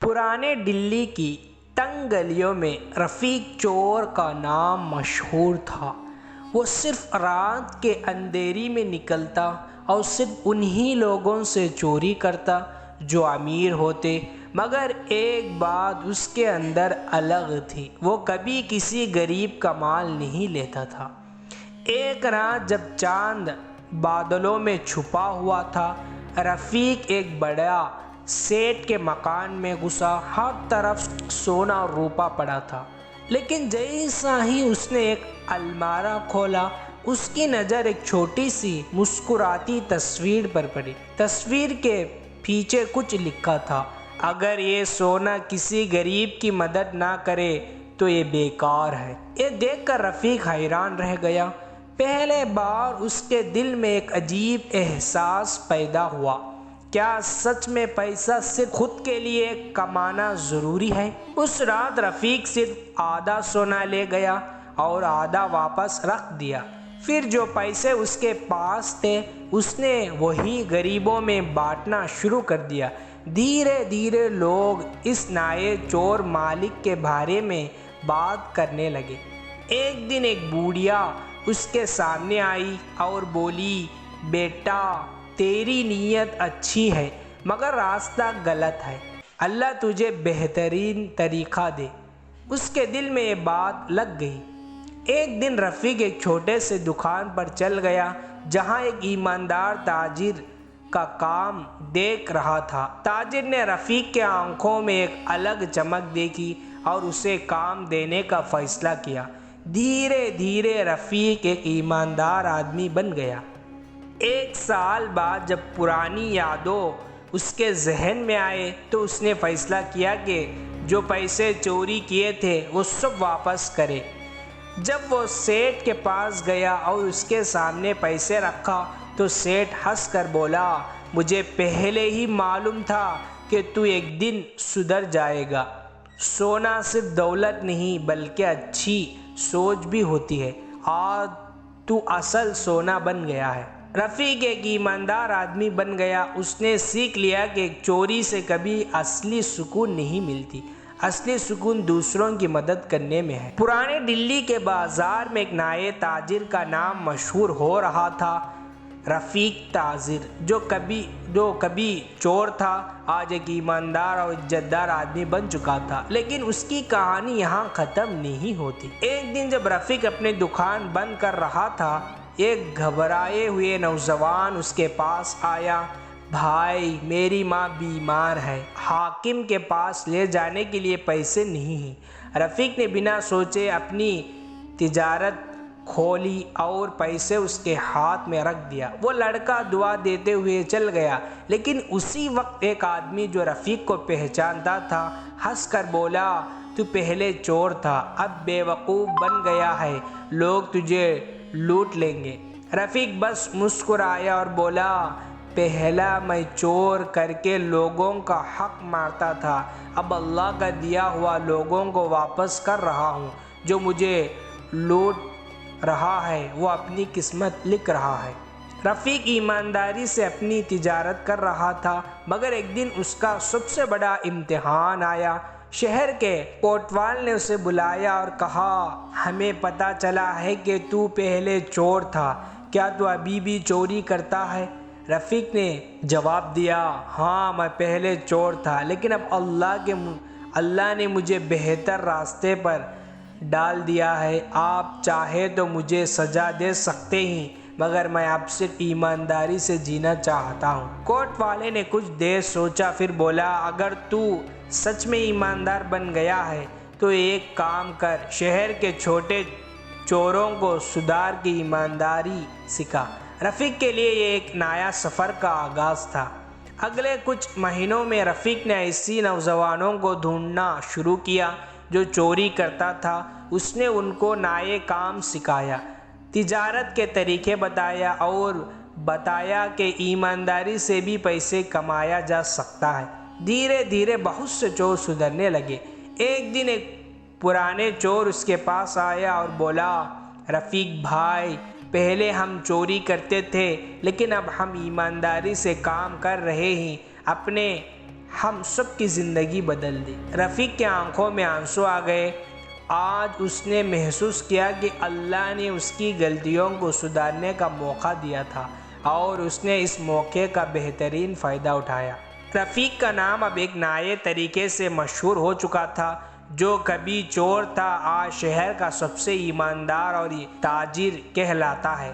پرانے دلی کی تنگ گلیوں میں رفیق چور کا نام مشہور تھا۔ وہ صرف رات کے اندھیرے میں نکلتا اور صرف انہی لوگوں سے چوری کرتا جو امیر ہوتے، مگر ایک بات اس کے اندر الگ تھی، وہ کبھی کسی غریب کا مال نہیں لیتا تھا۔ ایک رات جب چاند بادلوں میں چھپا ہوا تھا، رفیق ایک بڑا سیٹ کے مکان میں گھسا۔ ہر طرف سونا اور روپا پڑا تھا، لیکن جیسا ہی اس نے ایک المارہ کھولا، اس کی نظر ایک چھوٹی سی مسکراتی تصویر پر پڑی۔ تصویر کے پیچھے کچھ لکھا تھا، اگر یہ سونا کسی غریب کی مدد نہ کرے تو یہ بیکار ہے۔ یہ دیکھ کر رفیق حیران رہ گیا۔ پہلے بار اس کے دل میں ایک عجیب احساس پیدا ہوا، کیا سچ میں پیسہ صرف خود کے لیے کمانا ضروری ہے؟ اس رات رفیق صرف آدھا سونا لے گیا اور آدھا واپس رکھ دیا۔ پھر جو پیسے اس کے پاس تھے اس نے وہی غریبوں میں بانٹنا شروع کر دیا۔ دھیرے دھیرے لوگ اس نئے چور مالک کے بارے میں بات کرنے لگے۔ ایک دن ایک بوڑھیا اس کے سامنے آئی اور بولی، بیٹا تیری نیت اچھی ہے مگر راستہ غلط ہے، اللہ تجھے بہترین طریقہ دے۔ اس کے دل میں یہ بات لگ گئی۔ ایک دن رفیق ایک چھوٹے سے دکان پر چل گیا جہاں ایک ایماندار تاجر کا کام دیکھ رہا تھا۔ تاجر نے رفیق کے آنکھوں میں ایک الگ چمک دیکھی اور اسے کام دینے کا فیصلہ کیا۔ دھیرے دھیرے رفیق ایک ایماندار آدمی بن گیا۔ ایک سال بعد جب پرانی یادوں اس کے ذہن میں آئے تو اس نے فیصلہ کیا کہ جو پیسے چوری کیے تھے وہ سب واپس کرے۔ جب وہ سیٹ کے پاس گیا اور اس کے سامنے پیسے رکھا تو سیٹ ہنس کر بولا، مجھے پہلے ہی معلوم تھا کہ تو ایک دن سدھر جائے گا۔ سونا صرف دولت نہیں بلکہ اچھی سوچ بھی ہوتی ہے، اور تو اصل سونا بن گیا ہے۔ رفیق ایک ایماندار آدمی بن گیا۔ اس نے سیکھ لیا کہ چوری سے کبھی اصلی سکون نہیں ملتی، اصلی سکون دوسروں کی مدد کرنے میں ہے۔ پرانے دلی کے بازار میں ایک نئے تاجر کا نام مشہور ہو رہا تھا، رفیق تاجر، جو کبھی چور تھا، آج ایک ایماندار اور عزتدار آدمی بن چکا تھا۔ لیکن اس کی کہانی یہاں ختم نہیں ہوتی۔ ایک دن جب رفیق اپنی دکان بند کر رہا تھا، ایک گھبرائے ہوئے نوجوان اس کے پاس آیا، بھائی میری ماں بیمار ہے، حکیم کے پاس لے جانے کے لیے پیسے نہیں ہیں۔ رفیق نے بنا سوچے اپنی تجارت کھولی اور پیسے اس کے ہاتھ میں رکھ دیا۔ وہ لڑکا دعا دیتے ہوئے چل گیا، لیکن اسی وقت ایک آدمی جو رفیق کو پہچانتا تھا ہنس کر بولا، تو پہلے چور تھا، اب بیوقوف بن گیا ہے، لوگ تجھے لوٹ لیں گے۔ رفیق بس مسکرایا اور بولا، پہلا میں چور کر کے لوگوں کا حق مارتا تھا، اب اللہ کا دیا ہوا لوگوں کو واپس کر رہا ہوں۔ جو مجھے لوٹ رہا ہے وہ اپنی قسمت لکھ رہا ہے۔ رفیق ایمانداری سے اپنی تجارت کر رہا تھا، مگر ایک دن اس کا سب سے بڑا امتحان آیا۔ شہر کے کوتوال نے اسے بلایا اور کہا، ہمیں پتہ چلا ہے کہ تو پہلے چور تھا، کیا تو ابھی بھی چوری کرتا ہے؟ رفیق نے جواب دیا، ہاں میں پہلے چور تھا، لیکن اب اللہ نے مجھے بہتر راستے پر ڈال دیا ہے۔ آپ چاہے تو مجھے سزا دے سکتے ہیں، مگر میں اب صرف ایمانداری سے جینا چاہتا ہوں۔ کوٹ والے نے کچھ دیر سوچا، پھر بولا، اگر تو سچ میں ایماندار بن گیا ہے تو ایک کام کر، شہر کے چھوٹے چوروں کو سدھار کے ایمانداری سکھا۔ رفیق کے لیے یہ ایک نیا سفر کا آغاز تھا۔ اگلے کچھ مہینوں میں رفیق نے ایسی نوجوانوں کو ڈھونڈنا شروع کیا جو چوری کرتا تھا۔ اس نے ان کو نئے کام سکھایا، تجارت کے طریقے بتایا اور بتایا کہ ایمانداری سے بھی پیسے کمایا جا سکتا ہے۔ دھیرے دھیرے بہت سے چور سدھرنے لگے۔ ایک دن ایک پرانے چور اس کے پاس آیا اور بولا، رفیق بھائی، پہلے ہم چوری کرتے تھے لیکن اب ہم ایمانداری سے کام کر رہے ہیں، اپنے ہم سب کی زندگی بدل دی۔ رفیق کے آنکھوں میں آنسو آ گئے۔ آج اس نے محسوس کیا کہ اللہ نے اس کی غلطیوں کو سدھارنے کا موقع دیا تھا اور اس نے اس موقع کا بہترین فائدہ اٹھایا۔ رفیق کا نام اب ایک نئے طریقے سے مشہور ہو چکا تھا۔ جو کبھی چور تھا آج شہر کا سب سے ایماندار اور تاجر کہلاتا ہے۔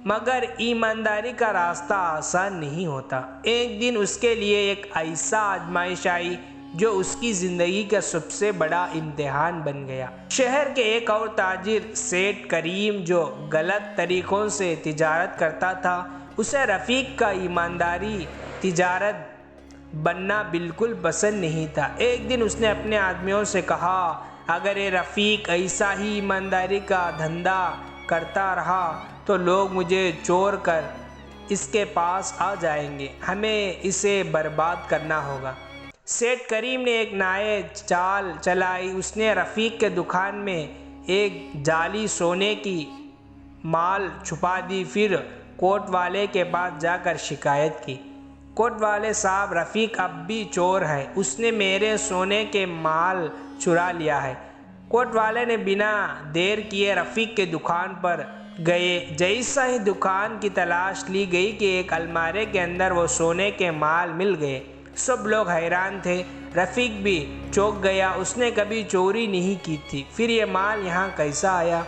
مگر ایمانداری کا راستہ آسان نہیں ہوتا۔ ایک دن اس کے لیے ایک ایسا آزمائش آئی جو اس کی زندگی کا سب سے بڑا امتحان بن گیا۔ شہر کے ایک اور تاجر سیٹھ کریم جو غلط طریقوں سے تجارت کرتا تھا، اسے رفیق کا ایمانداری تجارت بننا بالکل پسند نہیں تھا۔ ایک دن اس نے اپنے آدمیوں سے کہا، اگر یہ رفیق ایسا ہی ایمانداری کا دھندا کرتا رہا تو لوگ مجھے چور کر اس کے پاس آ جائیں گے، ہمیں اسے برباد کرنا ہوگا۔ سیٹھ کریم نے ایک نئے چال چلائی۔ اس نے رفیق کے دکان میں ایک جعلی سونے کی مال چھپا دی، پھر کوٹ والے کے پاس جا کر شکایت کی، کوٹ والے صاحب، رفیق اب بھی چور ہے، اس نے میرے سونے کے مال چرا لیا ہے۔ کوٹ والے نے بنا دیر کیے رفیق کے دکان پر گئے۔ جیسا ہی دکان کی تلاش لی گئی کہ ایک المارے کے اندر وہ سونے کے مال مل گئے۔ سب لوگ حیران تھے، رفیق بھی چونک گیا، اس نے کبھی چوری نہیں کی تھی، پھر یہ مال یہاں کیسا آیا؟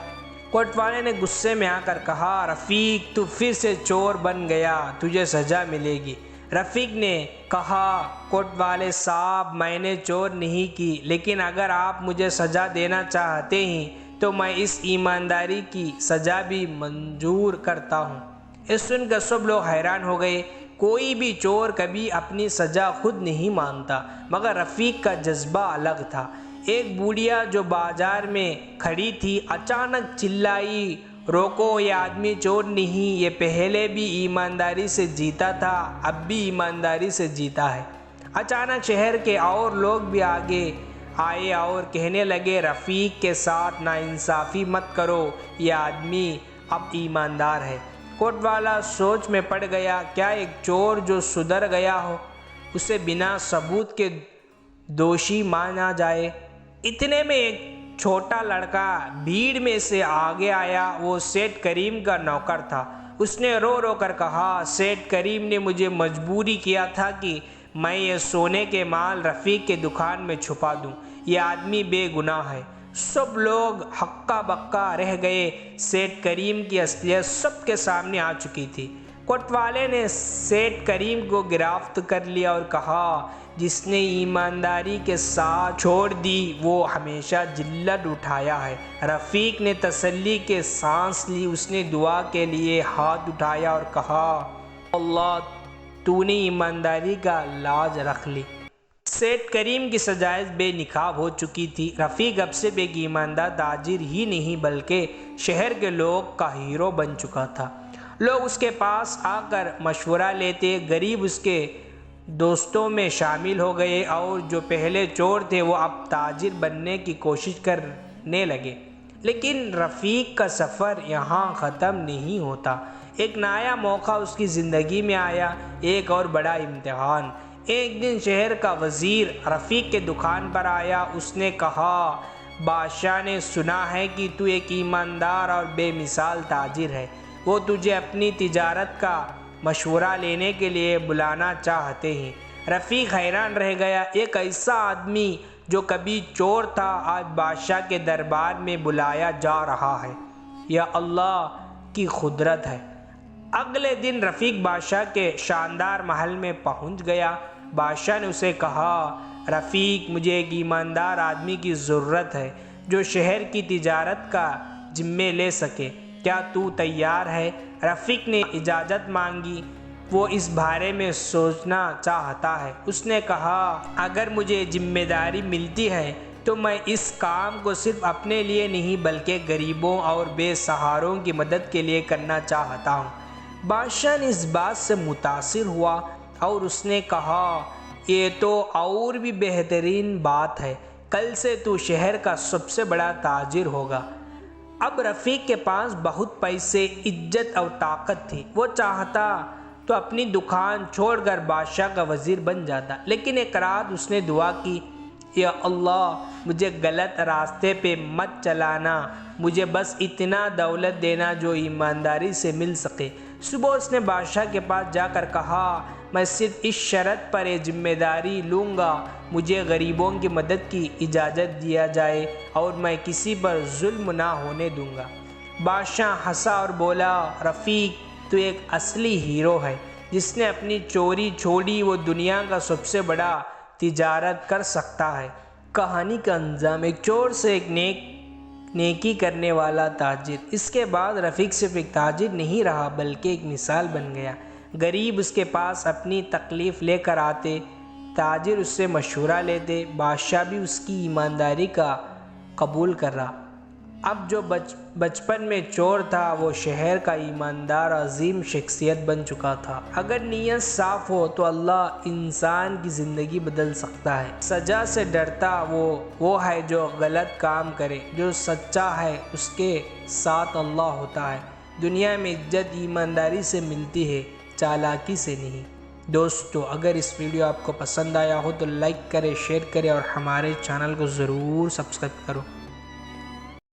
کوٹ والے نے غصے میں آ کر کہا، رفیق تو پھر سے چور بن گیا، تجھے سزا ملے گی۔ رفیق نے کہا، کوٹ والے صاحب، میں نے چور نہیں کی، لیکن اگر آپ مجھے سزا دینا چاہتے ہیں تو میں اس ایمانداری کی سزا بھی منظور کرتا ہوں۔ یہ سن کر سب لوگ حیران ہو گئے۔ کوئی بھی چور کبھی اپنی سزا خود نہیں مانتا، مگر رفیق کا جذبہ الگ تھا۔ ایک بوڑھیا جو بازار میں کھڑی تھی اچانک چلائی، روکو، یہ آدمی چور نہیں، یہ پہلے بھی ایمانداری سے جیتا تھا، اب بھی ایمانداری سے جیتا ہے۔ اچانک شہر کے اور لوگ بھی آگے آئے اور کہنے لگے، رفیق کے ساتھ ناانصافی مت کرو، یہ آدمی اب ایماندار ہے۔ کوٹ والا سوچ میں پڑ گیا، کیا ایک چور جو سدھر گیا ہو اسے بنا ثبوت کے دوشی مانا جائے؟ اتنے میں ایک چھوٹا لڑکا بھیڑ میں سے آگے آیا۔ وہ سیٹھ کریم کا نوکر تھا۔ اس نے رو رو کر کہا، سیٹھ کریم نے مجھے مجبوری کیا تھا کہ میں یہ سونے کے مال رفیق کے دکان میں چھپا دوں، یہ آدمی بے گناہ ہے۔ سب لوگ ہکا بکا رہ گئے۔ سیٹھ کریم کی اصلیت سب کے سامنے آ چکی تھی۔ کوٹ والے نے سیٹھ کریم کو گرفتار کر لیا اور کہا، جس نے ایمانداری کے ساتھ چھوڑ دی وہ ہمیشہ ذلت اٹھایا ہے۔ رفیق نے تسلی کے سانس لی، اس نے دعا کے لیے ہاتھ اٹھایا اور کہا، اللہ تو نے ایمانداری کا لاج رکھ لی۔ سیٹھ کریم کی سزائش بے نقاب ہو چکی تھی۔ رفیق اب سے ایک ایماندار تاجر ہی نہیں بلکہ شہر کے لوگ کا ہیرو بن چکا تھا۔ لوگ اس کے پاس آ کر مشورہ لیتے، غریب اس کے دوستوں میں شامل ہو گئے اور جو پہلے چور تھے وہ اب تاجر بننے کی کوشش کرنے لگے۔ لیکن رفیق کا سفر یہاں ختم نہیں ہوتا۔ ایک نیا موقع اس کی زندگی میں آیا، ایک اور بڑا امتحان۔ ایک دن شہر کا وزیر رفیق کے دکان پر آیا۔ اس نے کہا، بادشاہ نے سنا ہے کہ تو ایک ایماندار اور بے مثال تاجر ہے، وہ تجھے اپنی تجارت کا مشورہ لینے کے لیے بلانا چاہتے ہیں۔ رفیق حیران رہ گیا، ایک ایسا آدمی جو کبھی چور تھا آج بادشاہ کے دربار میں بلایا جا رہا ہے، یہ اللہ کی قدرت ہے۔ اگلے دن رفیق بادشاہ کے شاندار محل میں پہنچ گیا۔ بادشاہ نے اسے کہا، رفیق، مجھے ایک ایماندار آدمی کی ضرورت ہے جو شہر کی تجارت کا ذمہ لے سکے، کیا تو تیار ہے؟ رفیق نے اجازت مانگی، وہ اس بارے میں سوچنا چاہتا ہے۔ اس نے کہا، اگر مجھے ذمہ داری ملتی ہے تو میں اس کام کو صرف اپنے لیے نہیں بلکہ غریبوں اور بے سہاروں کی مدد کے لیے کرنا چاہتا ہوں۔ بادشاہ نے اس بات سے متاثر ہوا اور اس نے کہا، یہ تو اور بھی بہترین بات ہے، کل سے تو شہر کا سب سے بڑا تاجر ہوگا۔ اب رفیق کے پاس بہت پیسے، عزت اور طاقت تھی۔ وہ چاہتا تو اپنی دکان چھوڑ کر بادشاہ کا وزیر بن جاتا، لیکن ایک رات اس نے دعا کی، یا اللہ مجھے غلط راستے پہ مت چلانا، مجھے بس اتنا دولت دینا جو ایمانداری سے مل سکے۔ صبح اس نے بادشاہ کے پاس جا کر کہا، میں صرف اس شرط پر یہ ذمہ داری لوں گا، مجھے غریبوں کی مدد کی اجازت دیا جائے اور میں کسی پر ظلم نہ ہونے دوں گا۔ بادشاہ ہنسا اور بولا، رفیق تو ایک اصلی ہیرو ہے، جس نے اپنی چوری چھوڑی وہ دنیا کا سب سے بڑا تجارت کر سکتا ہے۔ کہانی کا انجام، ایک چور سے ایک نیکی کرنے والا تاجر۔ اس کے بعد رفیق صرف ایک تاجر نہیں رہا بلکہ ایک مثال بن گیا۔ غریب اس کے پاس اپنی تکلیف لے کر آتے، تاجر اس سے مشورہ لیتے، بادشاہ بھی اس کی ایمانداری کا قبول کر رہا۔ اب جو بچپن میں چور تھا وہ شہر کا ایماندار عظیم شخصیت بن چکا تھا۔ اگر نیت صاف ہو تو اللہ انسان کی زندگی بدل سکتا ہے۔ سزا سے ڈرتا وہ ہے جو غلط کام کرے، جو سچا ہے اس کے ساتھ اللہ ہوتا ہے۔ دنیا میں عزت ایمانداری سے ملتی ہے، چالاکی سے نہیں۔ دوستو، اگر اس ویڈیو آپ کو پسند آیا ہو تو لائک کریں، شیئر کریں اور ہمارے چینل کو ضرور سبسکرائب کرو۔